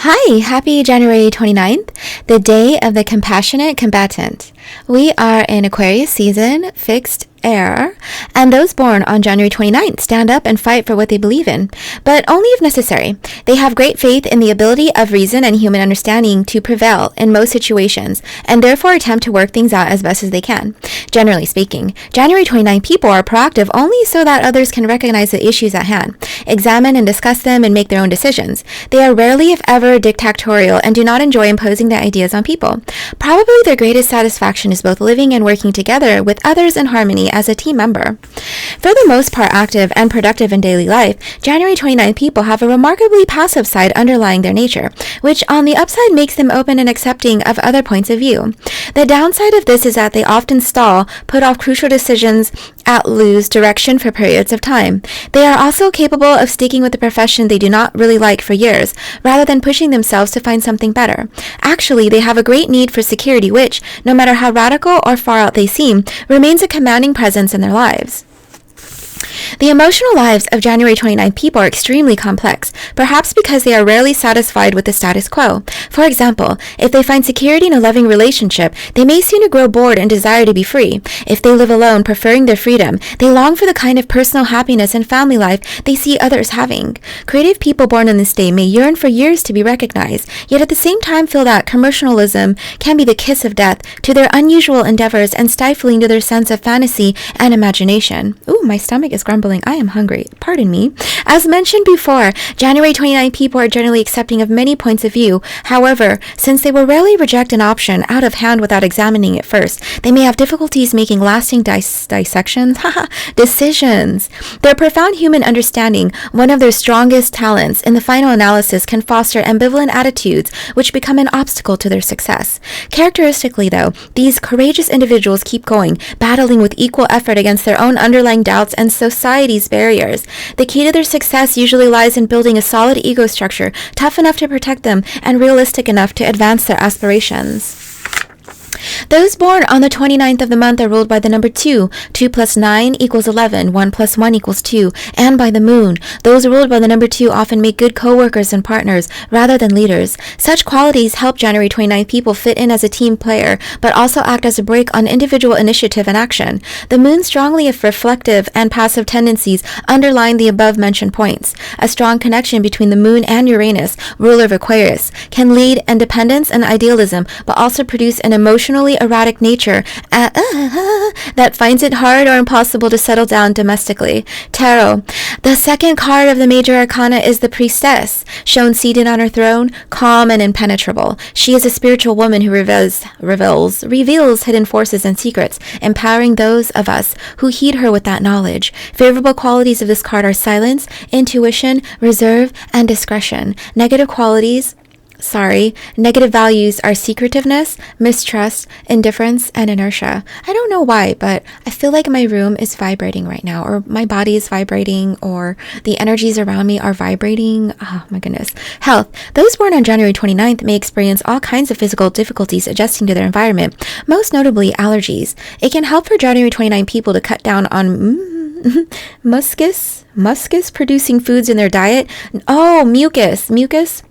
Hi, happy January 29th, the day of the compassionate combatant. We are in Aquarius season, fixed air, and those born on January 29th stand up and fight for what they believe in, but only if necessary. They have great faith in the ability of reason and human understanding to prevail in most situations, and therefore attempt to work things out as best as they can. Generally speaking, January 29 people are proactive only so that others can recognize the issues at hand, examine and discuss them, and make their own decisions. They are rarely, if ever, dictatorial and do not enjoy imposing their ideas on people. Probably their greatest satisfaction is both living and working together with others in harmony as a team member. For the most part active and productive in daily life, January 29 people have a remarkably passive side underlying their nature, which on the upside makes them open and accepting of other points of view. The downside of this is that they often stall, put off crucial decisions, lose direction for periods of time. They are also capable of sticking with a profession they do not really like for years, rather than pushing themselves to find something better. Actually, they have a great need for security which, no matter how radical or far out they seem, remains a commanding presence in their lives. The emotional lives of January 29 people are extremely complex, perhaps because they are rarely satisfied with the status quo. For example, if they find security in a loving relationship, they may soon to grow bored and desire to be free. If they live alone, preferring their freedom, they long for the kind of personal happiness and family life they see others having. Creative people born on this day may yearn for years to be recognized, yet at the same time feel that commercialism can be the kiss of death to their unusual endeavors and stifling to their sense of fantasy and imagination. Ooh, my stomach is grumbling. I am hungry. Pardon me. As mentioned before, January 29 people are generally accepting of many points of view. However, since they will rarely reject an option out of hand without examining it first, they may have difficulties making lasting decisions. Their profound human understanding, one of their strongest talents, in the final analysis can foster ambivalent attitudes which become an obstacle to their success. Characteristically, though, these courageous individuals keep going, battling with equal effort against their own underlying doubts and society's barriers. The key to their success usually lies in building a solid ego structure, tough enough to protect them and realistic enough to advance their aspirations. Those born on the 29th of the month are ruled by the number 2. 2 plus 9 equals 11. 1 plus 1 equals 2. And by the moon. Those ruled by the number 2 often make good co-workers and partners, rather than leaders. Such qualities help January 29 people fit in as a team player, but also act as a brake on individual initiative and action. The moon strongly reflective and passive tendencies underline the above-mentioned points. A strong connection between the moon and Uranus, ruler of Aquarius, can lead independence and idealism, but also produce an emotionally erratic nature that finds it hard or impossible to settle down domestically. Tarot. The second card of the major arcana is the priestess, shown seated on her throne, calm and impenetrable. She is a spiritual woman who reveals hidden forces and secrets, empowering those of us who heed her with that knowledge. Favorable qualities of this card are silence, intuition, reserve, and discretion. Negative values are secretiveness, mistrust, indifference, and inertia. I don't know why, but I feel like my room is vibrating right now, or my body is vibrating, or the energies around me are vibrating. Oh my goodness. Health. Those born on January 29th may experience all kinds of physical difficulties adjusting to their environment, most notably allergies. It can help for January 29 people to cut down on mucus producing foods in their diet. Mucus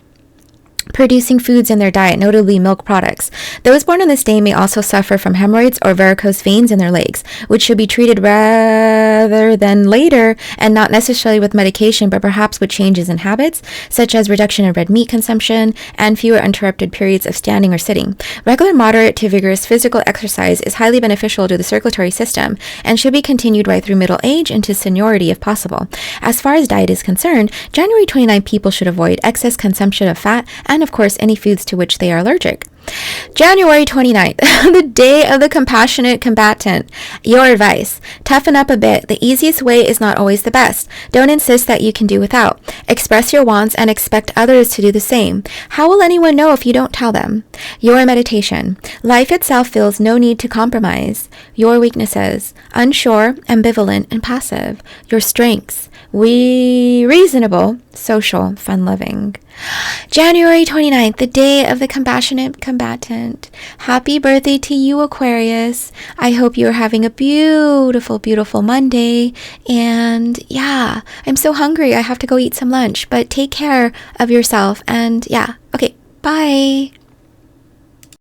producing foods in their diet, notably milk products. Those born on this day may also suffer from hemorrhoids or varicose veins in their legs, which should be treated rather than later, and not necessarily with medication, but perhaps with changes in habits, such as reduction in red meat consumption and fewer interrupted periods of standing or sitting. Regular, moderate to vigorous physical exercise is highly beneficial to the circulatory system and should be continued right through middle age into seniority if possible. As far as diet is concerned, January 29 people should avoid excess consumption of fat and of course any foods to which they are allergic. January 29th, the day of the compassionate combatant. Your advice: toughen up a bit. The easiest way is not always the best. Don't insist that you can do without. Express your wants and expect others to do the same. How will anyone know if you don't tell them? Your meditation. Life itself feels no need to compromise. Your weaknesses: unsure, ambivalent, and passive. Your strengths: reasonable, social, fun-loving. January 29th, the day of the compassionate combatant. Happy birthday to you, Aquarius. I hope you're having a beautiful, beautiful Monday. And yeah, I'm so hungry. I have to go eat some lunch, but take care of yourself. And yeah, okay, bye.